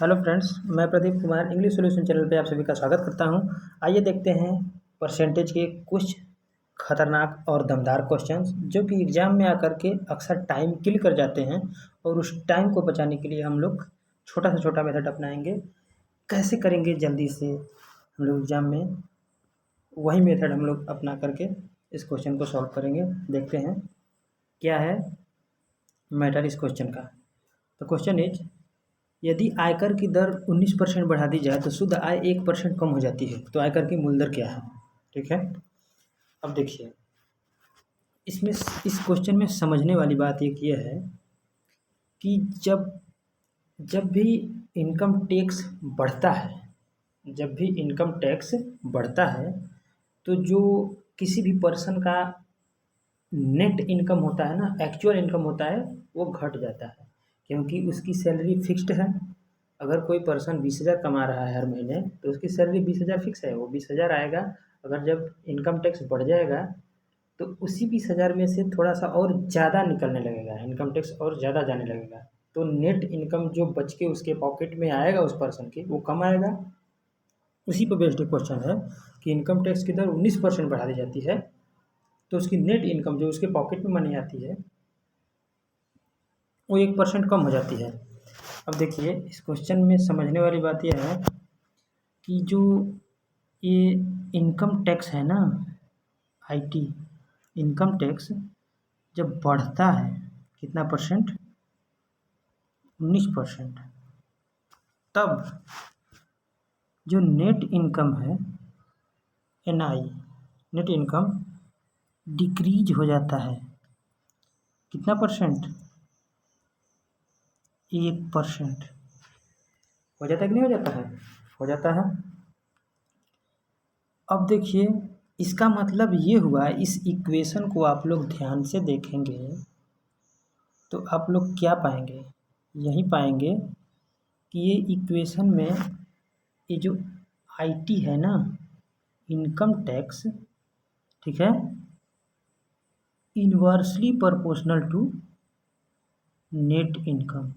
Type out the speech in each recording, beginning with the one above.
Hello friends, मैं Pradeep Kumar English solution channel पे आप सभी का स्वागत करता हूं। आइए देखते हैं परसेंटेज के कुछ खतरनाक और दमदार क्वेश्चंस जो कि एग्ज़ाम में आकर के अक्सर टाइम किल कर जाते हैं और उस टाइम को बचाने के लिए हम लोग छोटा से छोटा मेथड अपनाएंगे। कैसे करेंगे जल्दी से हम लोग एग्ज़ाम में वही मेथड हम लोग अपना करके इस क्वेश्चन को सॉल्व करेंगे। देखते हैं क्या है मैटर इस क्वेश्चन का। तो क्वेश्चन इज, यदि आयकर की दर 19% बढ़ा दी जाए तो शुद्ध आय 1% कम हो जाती है, तो आयकर की मूल दर क्या है? ठीक है, अब देखिए इसमें इस क्वेश्चन में समझने वाली बात एक ये है कि जब जब भी इनकम टैक्स बढ़ता है जब भी इनकम टैक्स बढ़ता है तो जो किसी भी पर्सन का नेट इनकम होता है ना, एक्चुअल इनकम होता है, वो घट जाता है क्योंकि उसकी सैलरी फिक्स्ड है। अगर कोई पर्सन 20,000 कमा रहा है हर महीने तो उसकी सैलरी 20,000 फिक्स है, वो 20,000 आएगा। अगर जब इनकम टैक्स बढ़ जाएगा तो उसी 20,000 में से थोड़ा सा और ज़्यादा निकलने लगेगा, इनकम टैक्स और ज़्यादा जाने लगेगा। तो नेट इनकम जो बच के उसके पॉकेट में आएगा उस पर्सन के, वो कम आएगा। उसी पर बेस्ड क्वेश्चन है कि इनकम टैक्स की दर 19% बढ़ा दी जाती है तो उसकी नेट इनकम जो उसके पॉकेट में मनी आती है वो 1% कम हो जाती है। अब देखिए इस क्वेश्चन में समझने वाली बात यह है कि जो ये इनकम टैक्स है ना, आईटी इनकम टैक्स जब बढ़ता है कितना परसेंट, 19%, तब जो नेट इनकम है एनआई, नेट इनकम डिक्रीज हो जाता है। कितना परसेंट? 1%। हो जाता है कि नहीं हो जाता है? हो जाता है। अब देखिए इसका मतलब ये हुआ, इस इक्वेशन को आप लोग ध्यान से देखेंगे तो आप लोग क्या पाएंगे, यही पाएंगे कि ये इक्वेशन में ये जो आईटी है ना, इनकम टैक्स, ठीक है, inversely proportional to net income.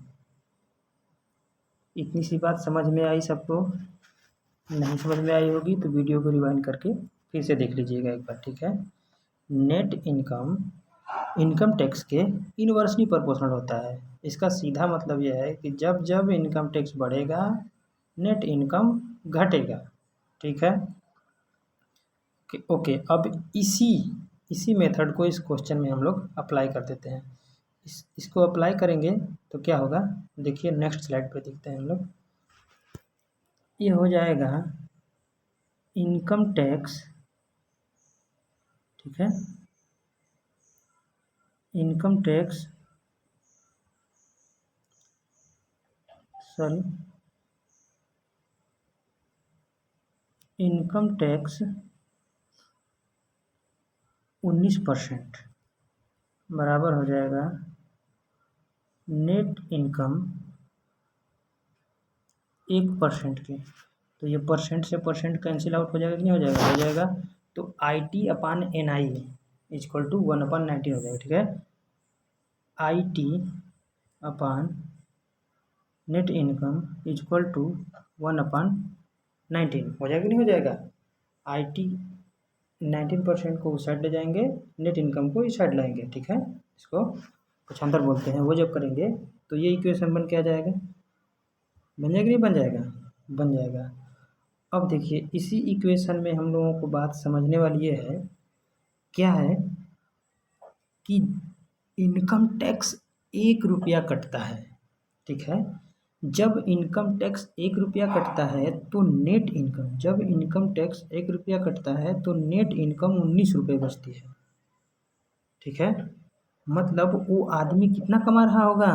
इतनी सी बात समझ में आई सबको? नहीं समझ में आई होगी तो वीडियो को रिवाइंड करके फिर से देख लीजिएगा एक बार, ठीक है। नेट इनकम इनकम टैक्स के इनवर्सली प्रोपोर्शनल होता है। इसका सीधा मतलब यह है कि जब जब इनकम टैक्स बढ़ेगा नेट इनकम घटेगा, ठीक है। ओके, अब इसी मेथड को इस क्वेश्चन में हम लोग अप्लाई कर देते हैं। इसको अप्लाई करेंगे तो क्या होगा, देखिए नेक्स्ट स्लाइड पे देखते हैं हम लोग। ये हो जाएगा इनकम टैक्स, ठीक है, income tax sorry income tax 19% बराबर हो जाएगा नेट इनकम 1% के। तो ये परसेंट से परसेंट कैंसिल आउट हो जाएगा कि नहीं हो जाएगा? हो जाएगा। तो IT upon NI equal to 1/19 हो जाएगा, ठीक है। IT upon net income equal to 1/19 हो जाएगा कि नहीं हो जाएगा? IT 19% को उस साइड ले जाएंगे, नेट इनकम को इस साइड लाएंगे, ठीक है। इसको कुछ अंदर बोलते हैं। वो जब करेंगे तो ये इक्वेशन बन के आ जाएगा। बन जाएगा नहीं बन जाएगा? बन जाएगा। अब देखिए इसी इक्वेशन में हम लोगों को बात समझने वाली ये है, क्या है कि इनकम टैक्स 1 रुपया कटता है, ठीक है। जब इनकम टैक्स 1 रुपया कटता है तो नेट इनकम, जब इनकम टैक्स 1 रुपया कटता है तो नेट इनकम 19 रुपये बचती है, ठीक है। मतलब वो आदमी कितना कमा रहा होगा?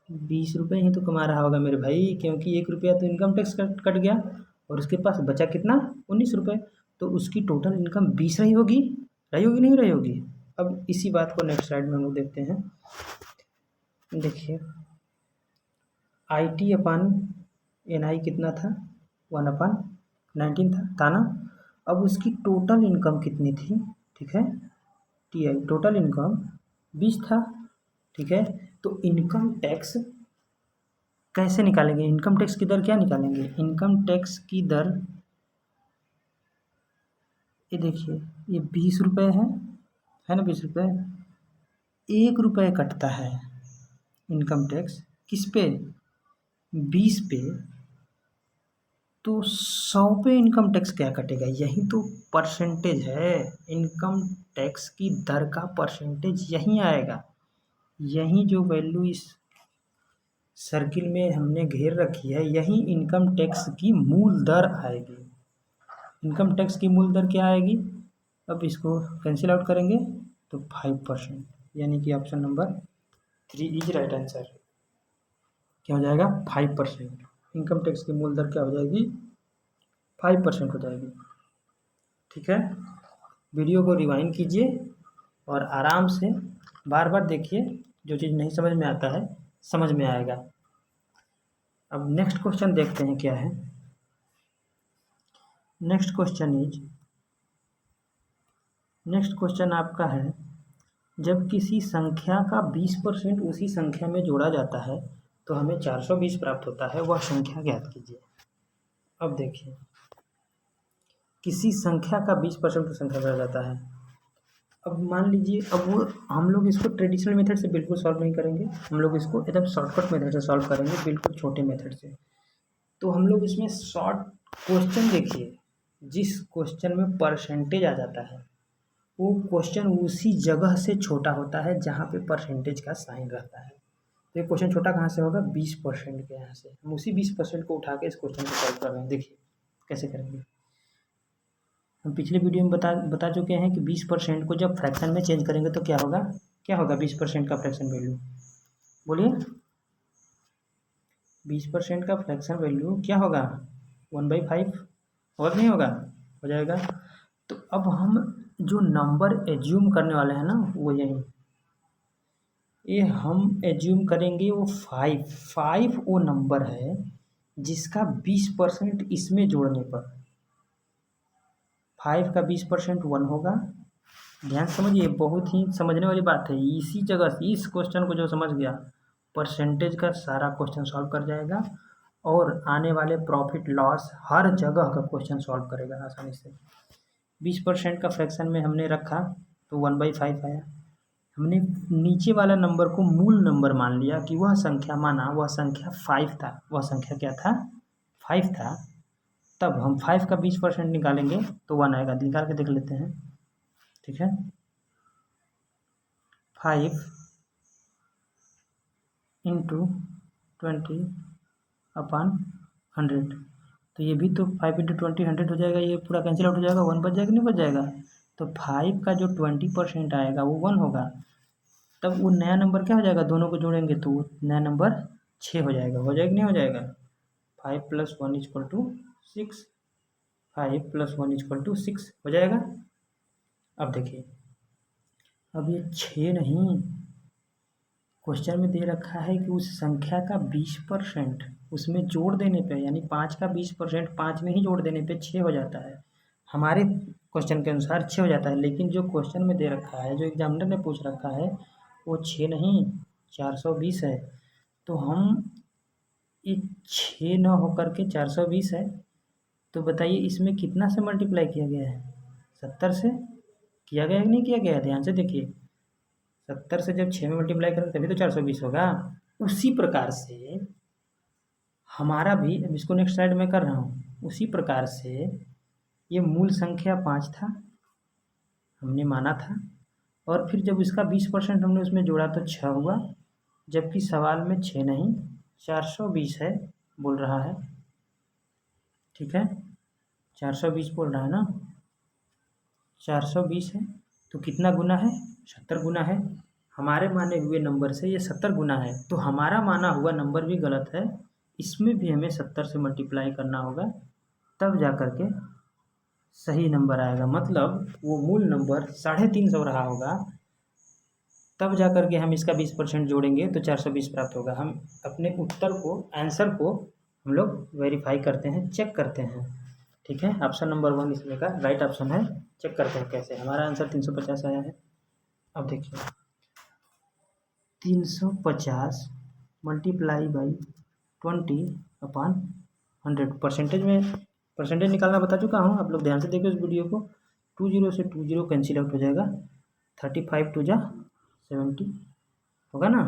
20 रुपये ही तो कमा रहा होगा मेरे भाई, क्योंकि 1 रुपया तो इनकम टैक्स कट गया और उसके पास बचा कितना? 19 रुपये। तो उसकी टोटल इनकम 20 रही होगी नहीं रही होगी? अब इसी बात को नेक्स्ट स्लाइड में हम लोग देखते हैं। देखिए IT अपान NI कितना था? 1/19 था ना। अब उसकी टोटल इनकम कितनी थी, ठीक है, TI टोटल इनकम 20 था, ठीक है। तो इनकम टैक्स कैसे निकालेंगे इनकम टैक्स की दर? क्या निकालेंगे इनकम टैक्स की दर? ये देखिए, ये 20 रुपये है ना, 20 रुपये। 1 रुपये कटता है इनकम टैक्स, किस पे? 20 पे। तो 100 पे इनकम टैक्स क्या कटेगा? यही तो परसेंटेज है, इनकम टैक्स की दर का परसेंटेज यहीं आएगा। यहीं जो वैल्यू इस सर्किल में हमने घेर रखी है, यहीं इनकम टैक्स की मूल दर आएगी। इनकम टैक्स की मूल दर क्या आएगी? अब इसको कैंसिल आउट करेंगे तो 5%, यानी कि option number 3 is right answer. क्या हो जाएगा? 5%। इनकम टैक्स की मूल दर क्या हो जाएगी? 5% हो जाएगी। ठीक है, वीडियो को रिवाइंड कीजिए और आराम से बार बार देखिए, जो चीज़ नहीं समझ में आता है समझ में आएगा। अब नेक्स्ट क्वेश्चन देखते हैं क्या है। नेक्स्ट क्वेश्चन आपका है, जब किसी संख्या का 20% उसी संख्या में जोड़ा जाता है तो हमें 420 प्राप्त होता है, वह संख्या ज्ञात कीजिए। अब देखिए, किसी संख्या का 20% संख्या जोड़ा जाता है। अब मान लीजिए, अब वो हम लोग इसको ट्रेडिशनल मेथड से बिल्कुल सॉल्व नहीं करेंगे, हम लोग इसको एकदम शॉर्टकट मेथड से सॉल्व करेंगे, बिल्कुल छोटे मेथड से। तो हम लोग इसमें शॉर्ट क्वेश्चन देखिए, जिस क्वेश्चन में परसेंटेज आ जाता है वो क्वेश्चन उसी जगह से छोटा होता है जहाँ पे परसेंटेज का साइन रहता है। तो ये क्वेश्चन छोटा कहाँ से होगा? 20% के यहाँ से। हम उसी 20% को उठा के इस क्वेश्चन को सॉल्व कर रहे हैं। देखिए कैसे करेंगे। हम पिछले वीडियो में बता चुके हैं कि 20% को जब फ्रैक्शन में चेंज करेंगे तो क्या होगा? क्या होगा 20% का फ्रैक्शन वैल्यू? बोलिए, 20% का फ्रैक्शन वैल्यू क्या होगा? 1/5 और नहीं होगा? हो जाएगा। तो अब हम जो नंबर एज्यूम करने वाले हैं ना, वो यही, ये हम एज्यूम करेंगे वो 5 वो नंबर है जिसका 20% इसमें जोड़ने पर 5 का 20% 1 होगा। ध्यान समझिए, बहुत ही समझने वाली बात है। इसी जगह से इस क्वेश्चन को जो समझ गया, परसेंटेज का सारा क्वेश्चन सॉल्व कर जाएगा और आने वाले प्रॉफिट लॉस हर जगह का क्वेश्चन सॉल्व करेगा आसानी से। 20% का फ्रैक्शन में हमने रखा तो 1/5 आया। हमने नीचे वाला नंबर को मूल नंबर मान लिया कि वह संख्या माना, वह संख्या 5 था। वह संख्या क्या था? 5 था। तब हम 5 का 20% निकालेंगे तो 1 आएगा। निकाल के देख लेते हैं। ठीक है, 5 इंटू 20/100, तो ये भी तो 5 इंटू 20 100 हो जाएगा। ये पूरा कैंसिल आउट हो जाएगा, 1 बच जाएगा नहीं बच जाएगा? तो 5 का जो 20% आएगा वो 1 होगा। तब वो नया नंबर क्या हो जाएगा? दोनों को जोड़ेंगे तो वो नया नंबर 6 हो जाएगा। हो जाएगा नहीं हो जाएगा? 5 + 1 = 6। 5 + 1 = 6 हो जाएगा। अब देखिए, अब ये 6 नहीं, क्वेश्चन में दे रखा है कि उस संख्या का 20% उसमें जोड़ देने पे, यानी 5 का 20% 5 में ही जोड़ देने पे 6 हो जाता है। हमारे क्वेश्चन के अनुसार 6 हो जाता है, लेकिन जो क्वेश्चन में दे रखा है, जो एग्जामिनर ने पूछ रखा है, वो 6 नहीं 420 है। तो हम ये 6 न होकर के 420 है, तो बताइए इसमें कितना से मल्टीप्लाई किया गया है? 70 से किया गया है कि नहीं किया गया है? ध्यान से देखिए, 70 से जब 6 में मल्टीप्लाई करें तभी तो 420 होगा। उसी प्रकार से हमारा भी, अब इसको नेक्स्ट स्लाइड में कर रहा हूँ, उसी प्रकार से ये मूल संख्या 5 था, हमने माना था, और फिर जब इसका 20% हमने उसमें जोड़ा तो 6 हुआ, जबकि सवाल में 6 नहीं 420 है बोल रहा है। ठीक है, 420 बोल रहा है ना, 420 है तो कितना गुना है? 70 गुना है। हमारे माने हुए नंबर से ये 70 गुना है, तो हमारा माना हुआ नंबर भी गलत है। इसमें भी हमें 70 से मल्टीप्लाई करना होगा, तब जा कर के सही नंबर आएगा। मतलब वो मूल नंबर 350 रहा होगा, तब जा कर के हम इसका 20% जोड़ेंगे तो 420 प्राप्त होगा। हम अपने उत्तर को, आंसर को हम लोग वेरीफाई करते हैं, चेक करते हैं। ठीक है, ऑप्शन नंबर 1 इसमें का राइट ऑप्शन है। चेक करते हैं कैसे। हमारा आंसर 350 आया है। अब देखिए, 350 × 20/100। परसेंटेज निकालना बता चुका हूँ, आप लोग ध्यान से देखिए उस वीडियो को। 20 से 20 कैंसिल आउट हो जाएगा, 35 2 जा 70 होगा ना।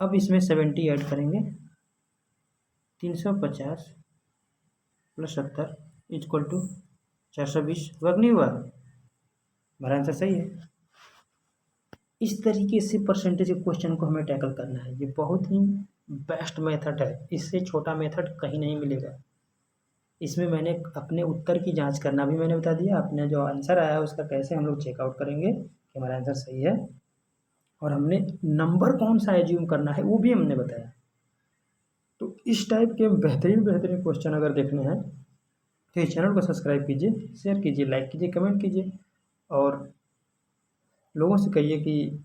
अब इसमें 70 ऐड करेंगे, 350 + 70 = 420। वर्क नहीं हुआ, हमारा आंसर सही है। इस तरीके से परसेंटेज के क्वेश्चन को हमें टैकल करना है। ये बहुत ही बेस्ट मेथड है, इससे छोटा मेथड कहीं नहीं मिलेगा। इसमें मैंने अपने उत्तर की जांच करना भी मैंने बता दिया, अपने जो आंसर आया है उसका कैसे हम लोग चेकआउट करेंगे कि हमारा आंसर सही है, और हमने नंबर कौन सा एज्यूम करना है वो भी हमने बताया। तो इस टाइप के बेहतरीन क्वेश्चन अगर देखने हैं तो इस चैनल को सब्सक्राइब कीजिए, शेयर कीजिए, लाइक कीजिए, कमेंट कीजिए, और लोगों से कहिए कि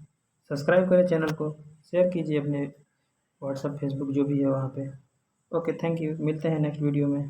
सब्सक्राइब करें चैनल को, शेयर कीजिए अपने व्हाट्सएप फेसबुक जो भी है वहाँ पे। ओके, थैंक यू, मिलते हैं नेक्स्ट वीडियो में।